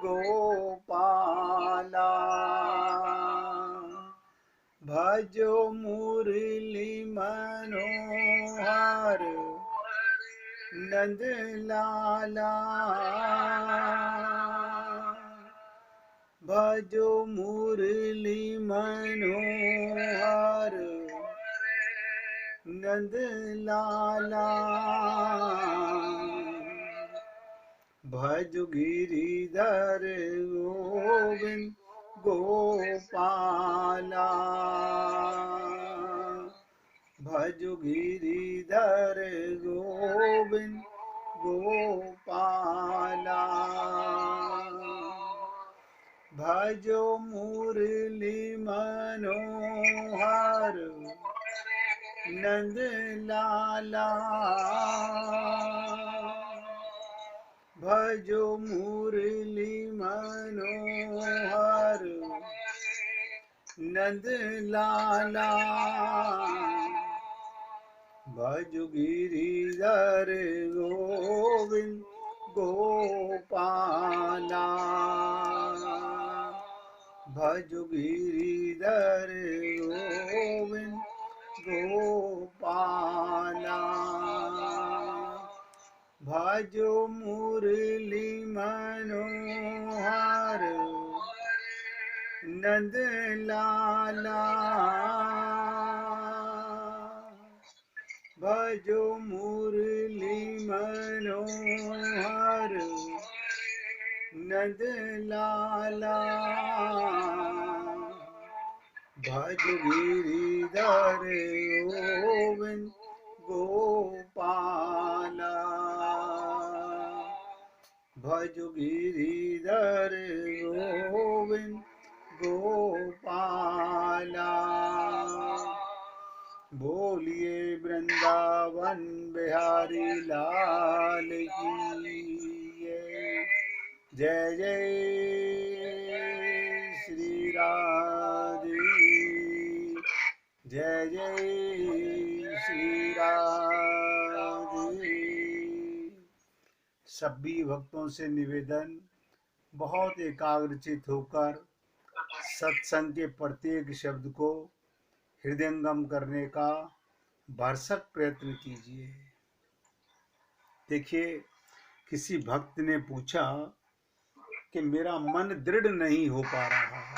गोपाला। भजो मुरली मनोहर नंद लाला। भजो मुरली मनोहर नंद लाला। भज गिरिधर गोविंद गोपाला। भज गिरिधर गोविंद गोपाला। भजो मुरली मनोहर नंद लाला। भजो मुरली मनोहर नंद लाला। भज गिरिधर गोविंद गोपाला। भज गिरिधर गोविंद गोपाला। भजो मुरली मनोहर नंद लाला। भजो मुरली मनोहर नंद लाला। भज गिरिधर गोविंद गोपाला। भज गिरिधर गोविंद गोपाला। बोलिए वृंदावन बिहारी लाल की जय जय श्री राधे। जय जय श्री राधे। सभी भक्तों से निवेदन, बहुत एकाग्रचित होकर सत्संग के प्रत्येक शब्द को हृदयंगम करने का भरसक प्रयत्न कीजिए। देखिए, किसी भक्त ने पूछा कि मेरा मन दृढ़ नहीं हो पा रहा है।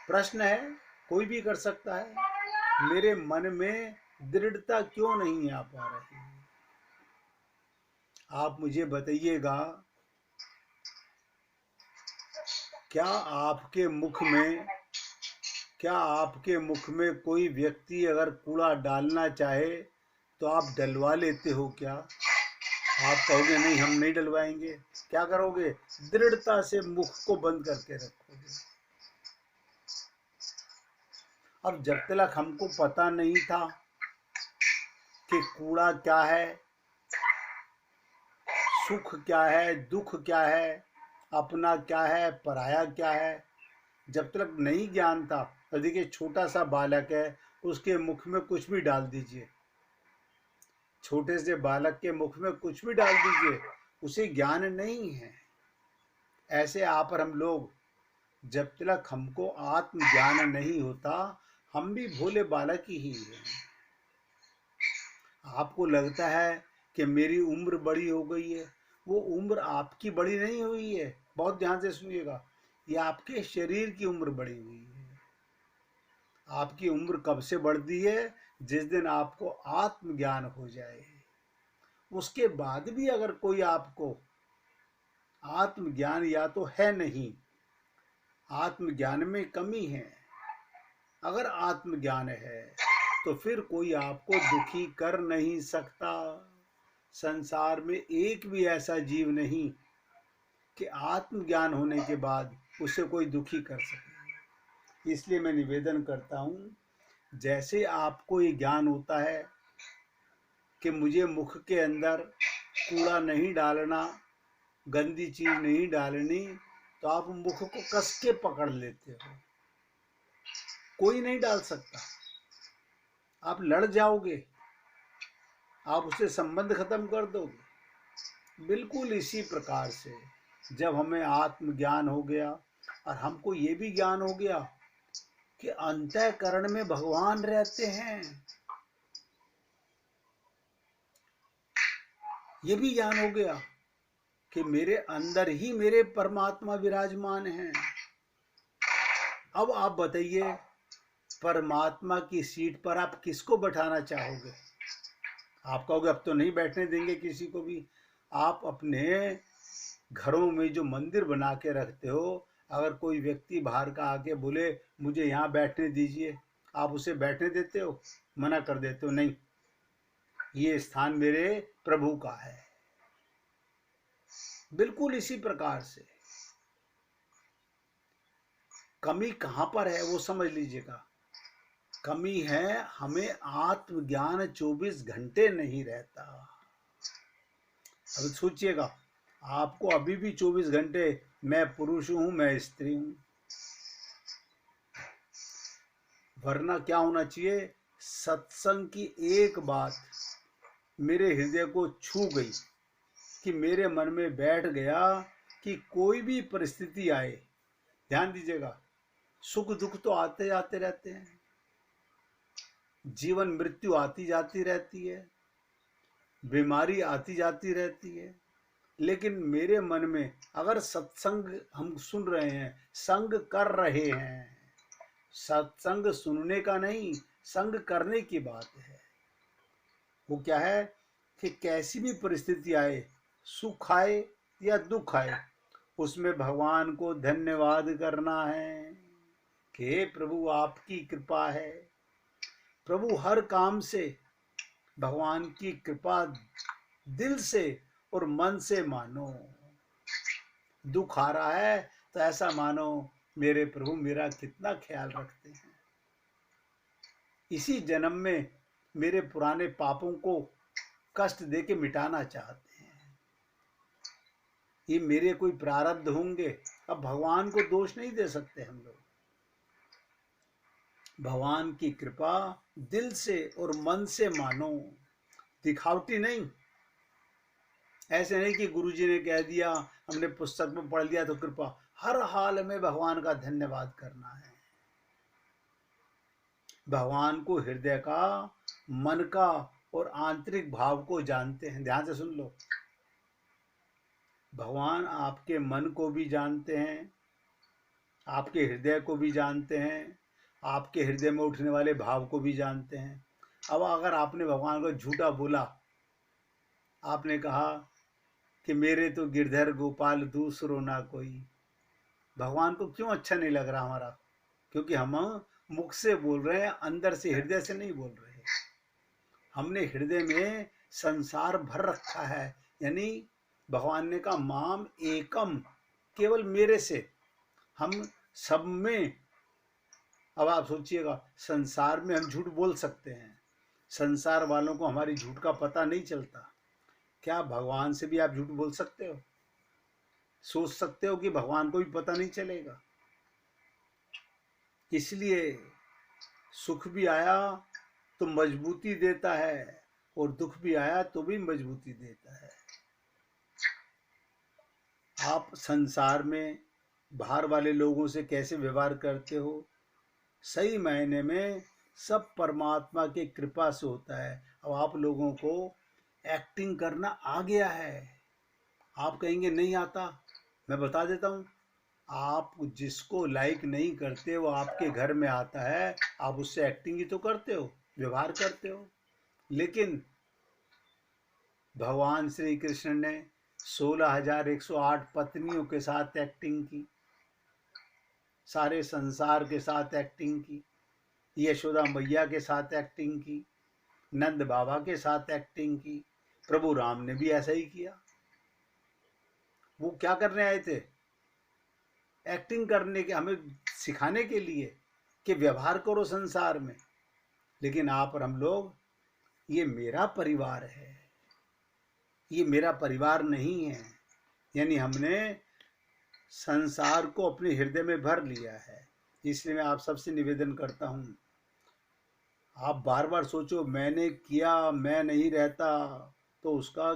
प्रश्न है, कोई भी कर सकता है, मेरे मन में दृढ़ता क्यों नहीं आ पा रही? आप मुझे बताइएगा, क्या आपके मुख में कोई व्यक्ति अगर कूड़ा डालना चाहे तो आप डलवा लेते हो क्या? आप कहोगे नहीं, हम नहीं डलवाएंगे। क्या करोगे? दृढ़ता से मुख को बंद करके रखोगे। अब जब तक हमको पता नहीं था कि कूड़ा क्या है, सुख क्या है, दुख क्या है, अपना क्या है, पराया क्या है, जब तक नहीं ज्ञान था। तो देखिए, छोटा सा बालक है, उसके मुख में कुछ भी डाल दीजिए, छोटे से बालक के मुख में कुछ भी डाल दीजिए, उसे ज्ञान नहीं है। ऐसे आप और हम लोग, जब तक हमको आत्म ज्ञान नहीं होता, हम भी भोले बालक ही हैं। आपको लगता है कि मेरी उम्र बड़ी हो गई है, वो उम्र आपकी बड़ी नहीं हुई है। बहुत ध्यान से सुनिएगा, ये आपके शरीर की उम्र बड़ी हुई है। आपकी उम्र कब से बढ़ती है? जिस दिन आपको आत्मज्ञान हो जाए। उसके बाद भी अगर कोई आपको आत्मज्ञान या तो है नहीं, आत्मज्ञान में कमी है। अगर आत्मज्ञान है तो फिर कोई आपको दुखी कर नहीं सकता। संसार में एक भी ऐसा जीव नहीं कि आत्मज्ञान होने के बाद उसे कोई दुखी कर सके। इसलिए मैं निवेदन करता हूँ, जैसे आपको ये ज्ञान होता है कि मुझे मुख के अंदर कूड़ा नहीं डालना, गंदी चीज नहीं डालनी, तो आप मुख को कस के पकड़ लेते हो। कोई नहीं डाल सकता, आप लड़ जाओगे, आप उससे संबंध खत्म कर दोगे। बिल्कुल इसी प्रकार से जब हमें आत्मज्ञान हो गया और हमको ये भी ज्ञान हो गया कि अंतःकरण में भगवान रहते हैं, ये भी ज्ञान हो गया कि मेरे अंदर ही मेरे परमात्मा विराजमान हैं। अब आप बताइए, परमात्मा की सीट पर आप किसको बैठाना चाहोगे? आप कहोगे अब तो नहीं बैठने देंगे किसी को भी। आप अपने घरों में जो मंदिर बना के रखते हो, अगर कोई व्यक्ति बाहर का आके बोले मुझे यहाँ बैठने दीजिए, आप उसे बैठने देते हो? मना कर देते हो, नहीं, ये स्थान मेरे प्रभु का है। बिल्कुल इसी प्रकार से कमी कहाँ पर है वो समझ लीजिएगा। कमी है हमें आत्मज्ञान 24 घंटे नहीं रहता। अब सोचिएगा, आपको अभी भी 24 घंटे मैं पुरुष हूं, मैं स्त्री हूं, वरना क्या होना चाहिए? सत्संग की एक बात मेरे हृदय को छू गई कि मेरे मन में बैठ गया कि कोई भी परिस्थिति आए, ध्यान दीजिएगा, सुख दुख तो आते जाते रहते हैं, जीवन मृत्यु आती जाती रहती है, बीमारी आती जाती रहती है, लेकिन मेरे मन में अगर सत्संग हम सुन रहे हैं, संग कर रहे हैं, सत्संग सुनने का नहीं, संग करने की बात है। वो क्या है कि कैसी भी परिस्थिति आए, सुख आए या दुख आए, उसमें भगवान को धन्यवाद करना है कि प्रभु आपकी कृपा है। प्रभु हर काम से भगवान की कृपा दिल से और मन से मानो। दुख आ रहा है तो ऐसा मानो मेरे प्रभु मेरा कितना ख्याल रखते हैं, इसी जन्म में मेरे पुराने पापों को कष्ट दे के मिटाना चाहते हैं, ये मेरे कोई प्रारब्ध होंगे। अब भगवान को दोष नहीं दे सकते हम लोग। भगवान की कृपा दिल से और मन से मानो, दिखावटी नहीं। ऐसे नहीं कि गुरुजी ने कह दिया, हमने पुस्तक में पढ़ लिया तो कृपा। हर हाल में भगवान का धन्यवाद करना है। भगवान को हृदय का, मन का और आंतरिक भाव को जानते हैं। ध्यान से सुन लो, भगवान आपके मन को भी जानते हैं, आपके हृदय को भी जानते हैं, आपके हृदय में उठने वाले भाव को भी जानते हैं। अब अगर आपने भगवान को झूठा बोला, आपने कहा कि मेरे तो गिरधर गोपाल दूसरो ना कोई, भगवान को क्यों अच्छा नहीं लग रहा हमारा? क्योंकि हम मुख से बोल रहे हैं, अंदर से, हृदय से नहीं बोल रहे। हमने हृदय में संसार भर रखा है, यानी भगवान ने कहा माम एकम, केवल मेरे से, हम सब में। अब आप सोचिएगा, संसार में हम झूठ बोल सकते हैं, संसार वालों को हमारी झूठ का पता नहीं चलता, क्या भगवान से भी आप झूठ बोल सकते हो? सोच सकते हो कि भगवान को भी पता नहीं चलेगा? इसलिए सुख भी आया तो मजबूती देता है और दुख भी आया तो भी मजबूती देता है। आप संसार में बाहर वाले लोगों से कैसे व्यवहार करते हो, सही मायने में सब परमात्मा की कृपा से होता है। अब आप लोगों को एक्टिंग करना आ गया है। आप कहेंगे नहीं आता, मैं बता देता हूँ। आप जिसको लाइक नहीं करते वो आपके घर में आता है, आप उससे एक्टिंग ही तो करते हो, व्यवहार करते हो। लेकिन भगवान श्री कृष्ण ने 16,108 पत्नियों के साथ एक्टिंग की, सारे संसार के साथ एक्टिंग की, यशोदा मैया के साथ एक्टिंग की, नंद बाबा के साथ एक्टिंग की। प्रभु राम ने भी ऐसा ही किया। वो क्या करने आए थे? एक्टिंग करने के, हमें सिखाने के लिए कि व्यवहार करो संसार में। लेकिन आप और हम लोग, ये मेरा परिवार है, ये मेरा परिवार नहीं है, यानी हमने संसार को अपने हृदय में भर लिया है। इसलिए मैं आप सबसे निवेदन करता हूँ, आप बार बार सोचो मैंने किया, मैं नहीं रहता तो उसका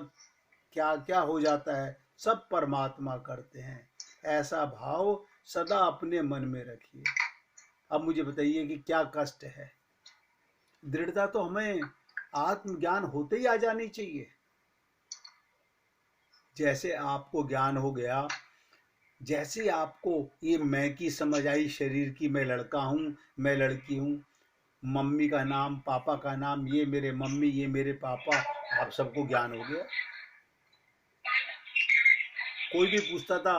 क्या क्या हो जाता है, सब परमात्मा करते हैं। ऐसा भाव सदा अपने मन में रखिए। अब मुझे बताइए कि क्या कष्ट है। दृढ़ता तो हमें आत्मज्ञान होते ही आ जानी चाहिए। जैसे आपको ज्ञान हो गया, जैसे आपको ये मैं की समझ आई शरीर की, मैं लड़का हूँ, मैं लड़की हूँ, मम्मी का नाम, पापा का नाम, ये मेरे मम्मी, ये मेरे पापा, आप सबको ज्ञान हो गया। कोई भी पूछता था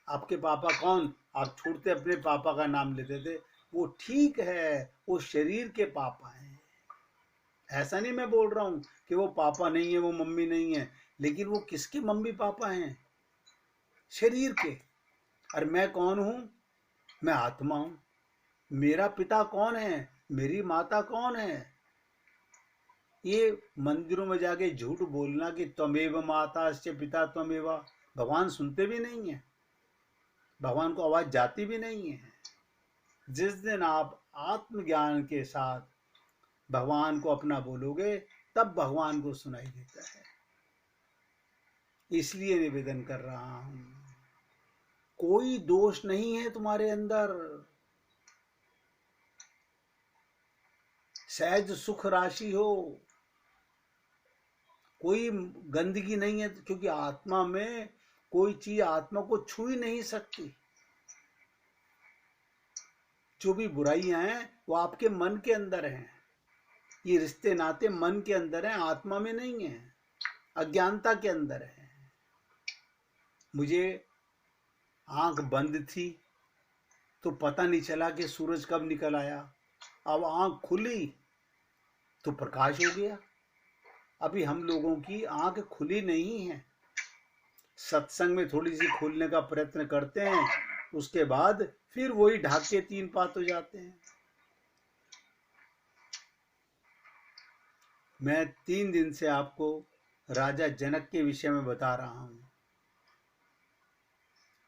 आपके पापा कौन, आप छूटते अपने पापा का नाम लेते थे। वो ठीक है, वो शरीर के पापा हैं। ऐसा नहीं मैं बोल रहा हूँ कि वो पापा नहीं है, वो मम्मी नहीं है, लेकिन वो किसके मम्मी पापा हैं? शरीर के। और मैं कौन हूँ? मैं आत्मा हूँ। मेरा पिता कौन है? मेरी माता कौन है? ये मंदिरों में जाके झूठ बोलना कि त्वमेव माताश्च पिता त्वमेव, भगवान सुनते भी नहीं है, भगवान को आवाज जाती भी नहीं है। जिस दिन आप आत्मज्ञान के साथ भगवान को अपना बोलोगे, तब भगवान को सुनाई देता है। इसलिए निवेदन कर रहा हूं, कोई दोष नहीं है तुम्हारे अंदर। सहज सुख राशि हो, कोई गंदगी नहीं है, क्योंकि आत्मा में कोई चीज आत्मा को छू ही नहीं सकती। जो भी बुराइयां हैं वो आपके मन के अंदर हैं। ये रिश्ते नाते मन के अंदर हैं, आत्मा में नहीं है, अज्ञानता के अंदर है। मुझे आंख बंद थी तो पता नहीं चला कि सूरज कब निकल आया। अब आंख खुली तो प्रकाश हो गया। अभी हम लोगों की आंख खुली नहीं है। सत्संग में थोड़ी सी खोलने का प्रयत्न करते हैं, उसके बाद फिर वही ढाक के तीन पात हो जाते हैं। मैं 3 दिन से आपको राजा जनक के विषय में बता रहा हूं।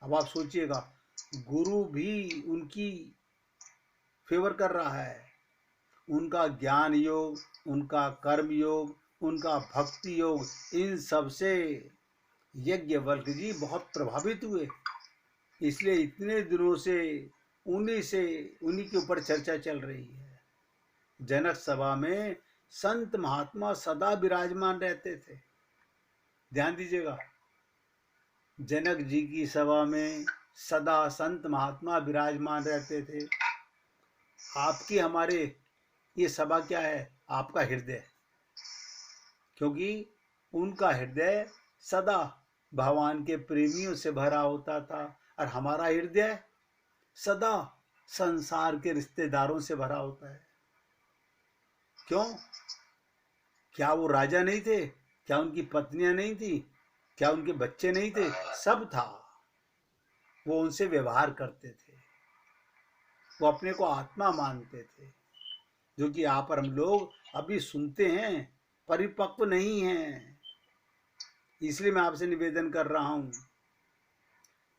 अब आप सोचिएगा, गुरु भी उनकी फेवर कर रहा है। उनका ज्ञान योग, उनका कर्म योग, उनका भक्ति योग, इन सब से यज्ञवल्क्य जी बहुत प्रभावित हुए। इसलिए इतने दिनों से उन्हीं के ऊपर चर्चा चल रही है। जनक सभा में संत महात्मा सदा विराजमान रहते थे। ध्यान दीजिएगा, जनक जी की सभा में सदा संत महात्मा विराजमान रहते थे। आपकी हमारे ये सभा क्या है? आपका हृदय, क्योंकि उनका हृदय सदा भगवान के प्रेमियों से भरा होता था, और हमारा हृदय सदा संसार के रिश्तेदारों से भरा होता है। क्यों? क्या वो राजा नहीं थे? क्या उनकी पत्नियां नहीं थी? क्या उनके बच्चे नहीं थे? सब था। वो उनसे व्यवहार करते थे, वो अपने को आत्मा मानते थे, जो कि आप और हम लोग अभी सुनते हैं, परिपक्व नहीं हैं। इसलिए मैं आपसे निवेदन कर रहा हूं,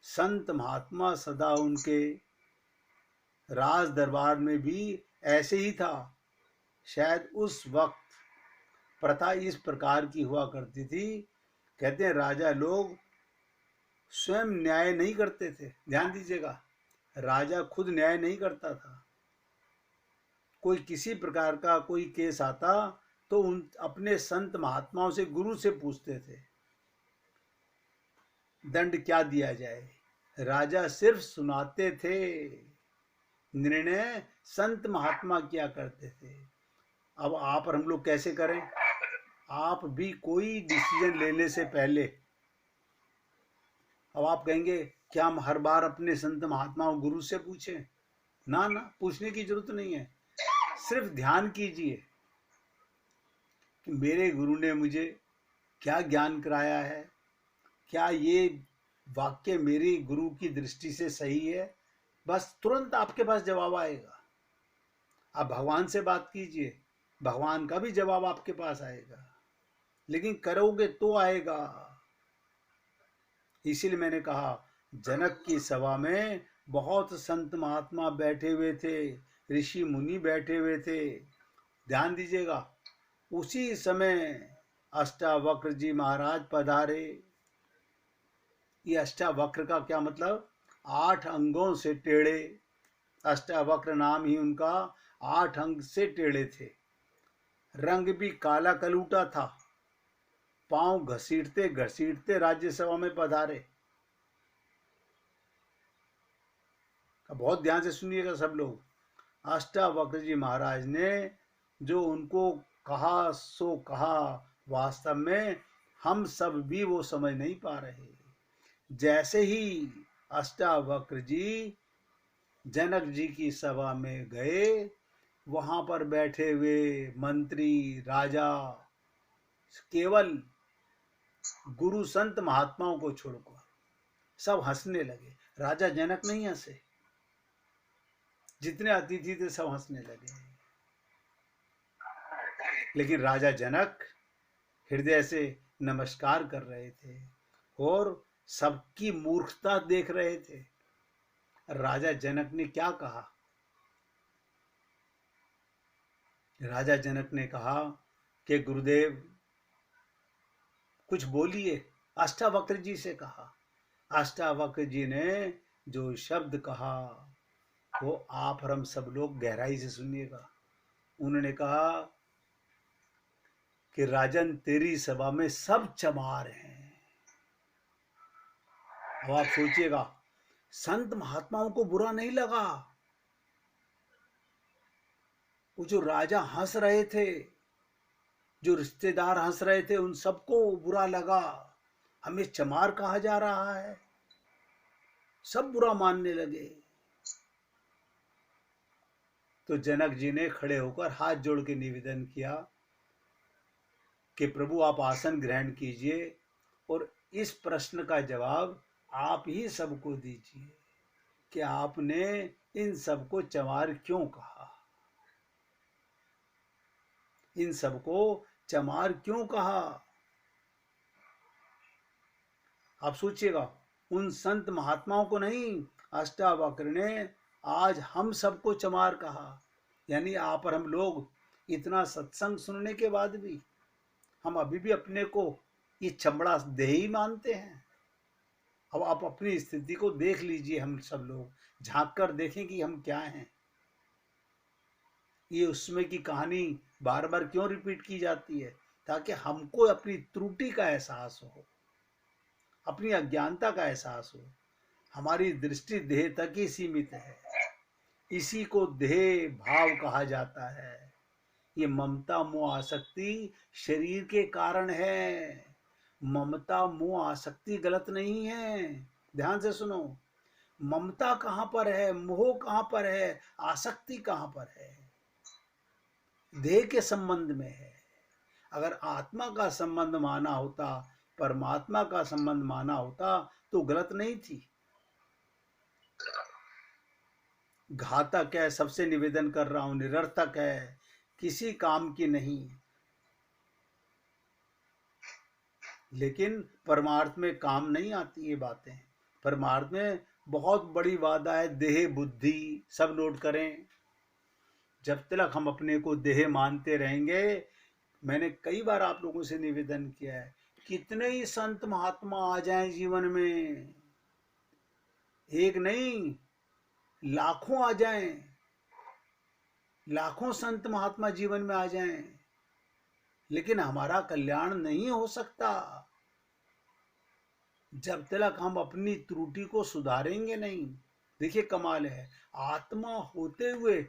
संत महात्मा सदा उनके राज दरबार में भी ऐसे ही था। शायद उस वक्त प्रथा इस प्रकार की हुआ करती थी। कहते हैं राजा लोग स्वयं न्याय नहीं करते थे। ध्यान दीजिएगा, राजा खुद न्याय नहीं करता था। कोई किसी प्रकार का कोई केस आता तो उन अपने संत महात्माओं से, गुरु से पूछते थे दंड क्या दिया जाए। राजा सिर्फ सुनाते थे, निर्णय संत महात्मा किया करते थे। अब आप और हम लोग कैसे करें? आप भी कोई डिसीजन लेने से पहले, अब आप कहेंगे क्या हम हर बार अपने संत महात्माओं गुरु से पूछें? ना ना, पूछने की जरूरत नहीं है। सिर्फ ध्यान कीजिए कि मेरे गुरु ने मुझे क्या ज्ञान कराया है, क्या ये वाक्य मेरी गुरु की दृष्टि से सही है। बस तुरंत आपके पास जवाब आएगा। आप भगवान से बात कीजिए, भगवान का भी जवाब आपके पास आएगा, लेकिन करोगे तो आएगा। इसीलिए मैंने कहा, जनक की सभा में बहुत संत महात्मा बैठे हुए थे, ऋषि मुनि बैठे हुए थे। ध्यान दीजिएगा, उसी समय अष्टावक्र जी महाराज पधारे। ये अष्टावक्र का क्या मतलब? 8 अंगों से टेढ़े। अष्टावक्र नाम ही उनका 8 अंग से टेढ़े थे। रंग भी काला कलूटा था। पांव घसीटते घसीटते राज्यसभा में पधारे। बहुत ध्यान से सुनिएगा सब लोग। अष्टावक्र जी महाराज ने जो उनको कहा सो कहा, वास्तव में हम सब भी वो समझ नहीं पा रहे। जैसे ही अष्टावक्र जी जनक जी की सभा में गए, वहां पर बैठे हुए मंत्री राजा केवल गुरु संत महात्माओं को छोड़कर सब हंसने लगे। राजा जनक नहीं हंसे, जितने अतिथि थे सब हंसने लगे। लेकिन राजा जनक हृदय से नमस्कार कर रहे थे और सबकी मूर्खता देख रहे थे। राजा जनक ने क्या कहा? राजा जनक ने कहा कि गुरुदेव कुछ बोलिए। अष्टावक्र जी से कहा। अष्टावक्र जी ने जो शब्द कहा वो आप और हम सब लोग गहराई से सुनिएगा। उन्होंने कहा कि राजन, तेरी सभा में सब चमार हैं। अब आप सोचिएगा, संत महात्माओं को बुरा नहीं लगा। वो जो राजा हंस रहे थे, जो रिश्तेदार हंस रहे थे, उन सबको बुरा लगा। हमें चमार कहा जा रहा है। सब बुरा मानने लगे। तो जनक जी ने खड़े होकर हाथ जोड़ के निवेदन किया कि प्रभु आप आसन ग्रहण कीजिए और इस प्रश्न का जवाब आप ही सबको दीजिए कि आपने इन सबको चमार क्यों कहा। इन सबको चमार क्यों कहा? आप सोचिएगा, उन संत महात्माओं को नहीं, अष्टावक्र ने आज हम सबको चमार कहा। यानी आप और हम लोग इतना सत्संग सुनने के बाद भी हम अभी भी अपने को ये चमड़ा देही मानते हैं। अब आप अपनी स्थिति को देख लीजिए। हम सब लोग झांक कर देखें कि हम क्या हैं। ये उसमें की कहानी बार बार क्यों रिपीट की जाती है? ताकि हमको अपनी त्रुटि का एहसास हो, अपनी अज्ञानता का एहसास हो। हमारी दृष्टि देह तक ही सीमित है। इसी को देह भाव कहा जाता है। ये ममता मोह आसक्ति शरीर के कारण है। ममता मोह आसक्ति गलत नहीं है। ध्यान से सुनो, ममता कहां पर है, मोह कहां पर है, आसक्ति कहां पर है? देह के संबंध में है। अगर आत्मा का संबंध माना होता, परमात्मा का संबंध माना होता तो गलत नहीं थी। घातक है, सबसे निवेदन कर रहा हूं, निरर्थक है, किसी काम की नहीं। लेकिन परमार्थ में काम नहीं आती ये बातें। परमार्थ में बहुत बड़ी वादा है, देह बुद्धि। सब नोट करें। जब तक हम अपने को देह मानते रहेंगे, मैंने कई बार आप लोगों से निवेदन किया है, कितने ही संत महात्मा आ जाएं जीवन में, एक नहीं लाखों आ जाएं, लाखों संत महात्मा जीवन में आ जाएं, लेकिन हमारा कल्याण नहीं हो सकता जब तक हम अपनी त्रुटि को सुधारेंगे नहीं। देखिए कमाल है, आत्मा होते हुए,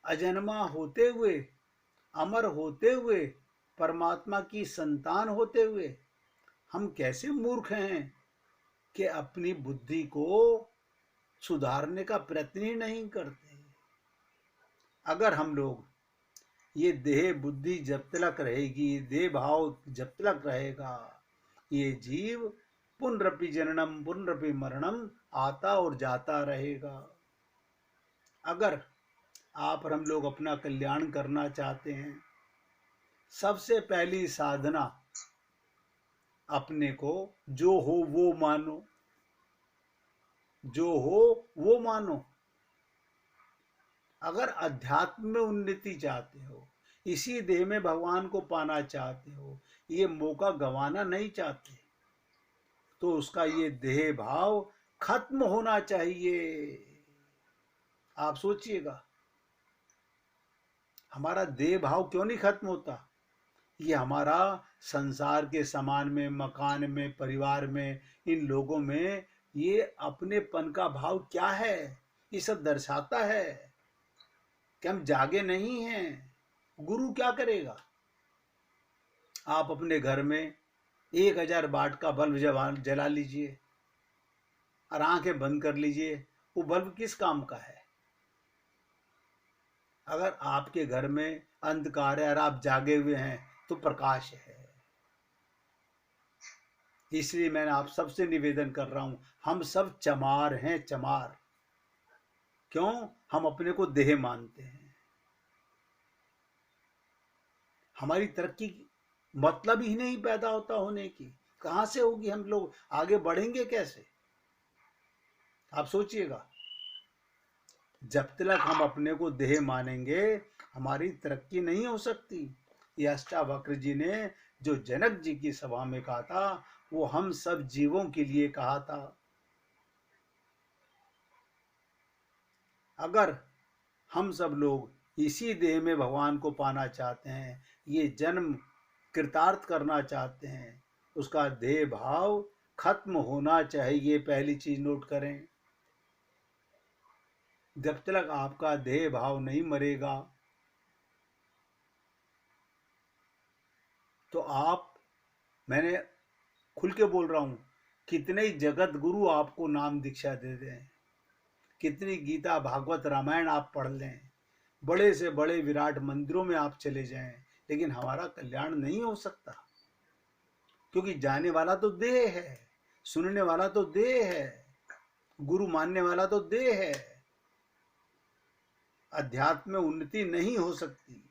अजन्मा होते हुए, अमर होते हुए, परमात्मा की संतान होते हुए हम कैसे मूर्ख हैं कि अपनी बुद्धि को सुधारने का प्रयत्न ही नहीं करते। अगर हम लोग ये देह बुद्धि जब तक रहेगी, देह भाव जब तक रहेगा, ये जीव पुनरपि जननम पुनरपि मरणम आता और जाता रहेगा। अगर आप और हम लोग अपना कल्याण करना चाहते हैं, सबसे पहली साधना अपने को जो हो वो मानो, जो हो वो मानो। अगर अध्यात्म में उन्नति चाहते हो, इसी देह में भगवान को पाना चाहते हो, ये मौका गंवाना नहीं चाहते, तो उसका ये देह भाव खत्म होना चाहिए। आप सोचिएगा, हमारा देह भाव क्यों नहीं खत्म होता? ये हमारा संसार के सामान में, मकान में, परिवार में, इन लोगों में ये अपनेपन का भाव क्या है, ये सब दर्शाता है कि हम जागे नहीं हैं। गुरु क्या करेगा? आप अपने घर में 1000 वाट का बल्ब जला लीजिए और आंखें बंद कर लीजिए, वो बल्ब किस काम का है? अगर आपके घर में अंधकार है और आप जागे हुए हैं तो प्रकाश है। इसलिए मैं आप सबसे निवेदन कर रहा हूं, हम सब चमार हैं, चमार। क्यों? हम अपने को देह मानते हैं। हमारी तरक्की मतलब ही नहीं पैदा होता होने की, कहां से होगी? हम लोग आगे बढ़ेंगे कैसे? आप सोचिएगा, जब तक हम अपने को देह मानेंगे हमारी तरक्की नहीं हो सकती। ये अष्टावक्र जी ने जो जनक जी की सभा में कहा था, वो हम सब जीवों के लिए कहा था। अगर हम सब लोग इसी देह में भगवान को पाना चाहते हैं, ये जन्म कृतार्थ करना चाहते हैं, उसका देह भाव खत्म होना चाहिए। पहली चीज नोट करें, जब तक आपका देह भाव नहीं मरेगा तो आप, मैंने खुल के बोल रहा हूं, कितने ही जगत गुरु आपको नाम दीक्षा दे दें, कितनी गीता भागवत रामायण आप पढ़ लें, बड़े से बड़े विराट मंदिरों में आप चले जाएं, लेकिन हमारा कल्याण नहीं हो सकता। क्योंकि जाने वाला तो देह है, सुनने वाला तो देह है, गुरु मानने वाला तो देह है। अध्यात्म में उन्नति नहीं हो सकती।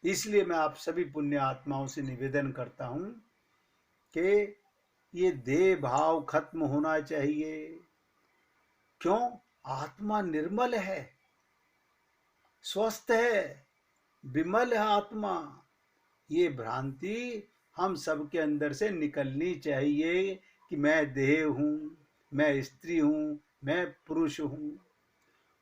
इसलिए मैं आप सभी पुण्य आत्माओं से निवेदन करता हूं कि ये देह भाव खत्म होना चाहिए। क्यों? आत्मा निर्मल है, स्वस्थ है, विमल है आत्मा। ये भ्रांति हम सबके अंदर से निकलनी चाहिए कि मैं देह हूं, मैं स्त्री हूं, मैं पुरुष हूं।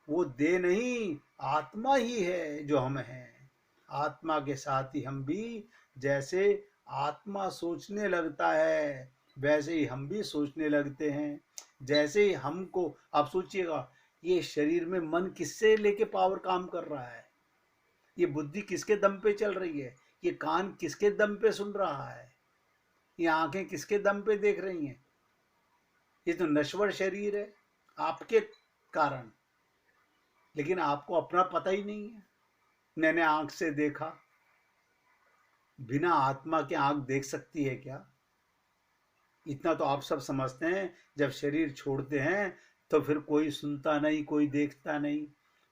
वो देह नहीं, आत्मा ही है जो हम हैं। आत्मा के साथ ही हम भी, जैसे आत्मा सोचने लगता है वैसे ही हम भी सोचने लगते हैं। जैसे ही हमको, आप सोचिएगा, ये शरीर में मन किससे लेके पावर काम कर रहा है? ये बुद्धि किसके दम पे चल रही है? ये कान किसके दम पे सुन रहा है? ये आंखें किसके दम पे देख रही हैं? ये तो नश्वर शरीर है आपके कारण, लेकिन आपको अपना पता ही नहीं है। मैंने आंख से देखा, बिना आत्मा के आंख देख सकती है क्या? इतना तो आप सब समझते हैं, जब शरीर छोड़ते हैं तो फिर कोई सुनता नहीं, कोई देखता नहीं,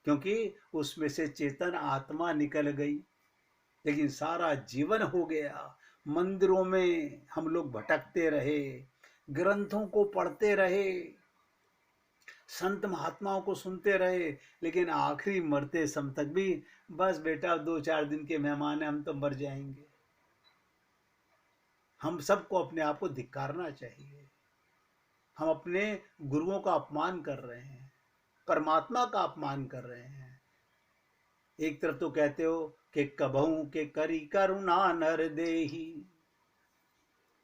क्योंकि उसमें से चेतन आत्मा निकल गई। लेकिन सारा जीवन हो गया मंदिरों में हम लोग भटकते रहे, ग्रंथों को पढ़ते रहे, संत महात्माओं को सुनते रहे, लेकिन आखिरी मरते सम तक भी बस बेटा 2-4 दिन के मेहमान हैं, हम तो मर जाएंगे। हम सबको अपने आप को धिक्कारना चाहिए। हम अपने गुरुओं का अपमान कर रहे हैं, परमात्मा का अपमान कर रहे हैं। एक तरफ तो कहते हो कि कबहू के करी करुणा नर देही,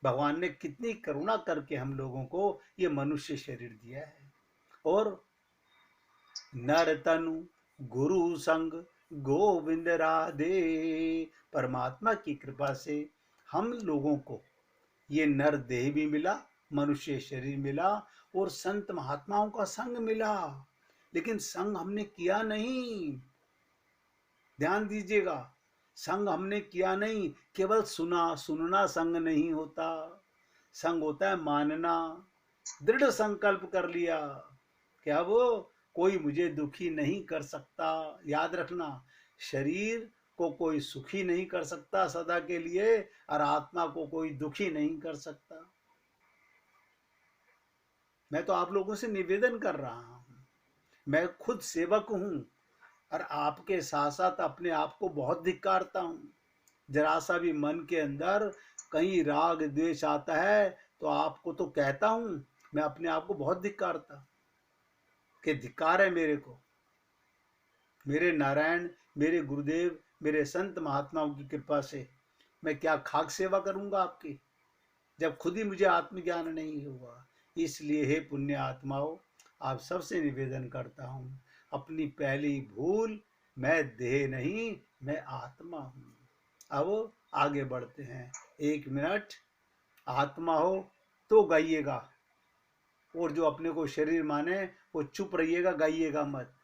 भगवान ने कितनी करुणा करके हम लोगों को ये मनुष्य शरीर दिया है। और नर तनु गुरु संग गोविंद राधे, परमात्मा की कृपा से हम लोगों को ये नर देह भी मिला, मनुष्य शरीर मिला, और संत महात्माओं का संग मिला। लेकिन संग हमने किया नहीं, ध्यान दीजिएगा, संग हमने किया नहीं। केवल सुनना संग नहीं होता, संग होता है मानना। दृढ़ संकल्प कर लिया, क्या वो कोई मुझे दुखी नहीं कर सकता। याद रखना, शरीर को कोई सुखी नहीं कर सकता सदा के लिए, और आत्मा को कोई दुखी नहीं कर सकता। मैं तो आप लोगों से निवेदन कर रहा हूं, मैं खुद सेवक हूं, और आपके साथ साथ अपने आप को बहुत धिक्कारता हूं। जरा सा भी मन के अंदर कहीं राग द्वेष आता है तो आपको तो कहता हूं, मैं अपने आप को बहुत धिक्कारता कि धिक्कार है मेरे को, मेरे नारायण, मेरे गुरुदेव, मेरे संत महात्माओं की कृपा से मैं क्या खाक सेवा करूंगा आपकी, जब खुद ही मुझे आत्मज्ञान नहीं हुआ। इसलिए हे पुण्य आत्माओं, आप सबसे निवेदन करता हूं, अपनी पहली भूल, मैं देह नहीं मैं आत्मा हूं। अब आगे बढ़ते हैं। 1 मिनट आत्मा हो तो गाइएगा, और जो अपने को शरीर माने वो चुप रहिएगा, गाइएगा मत।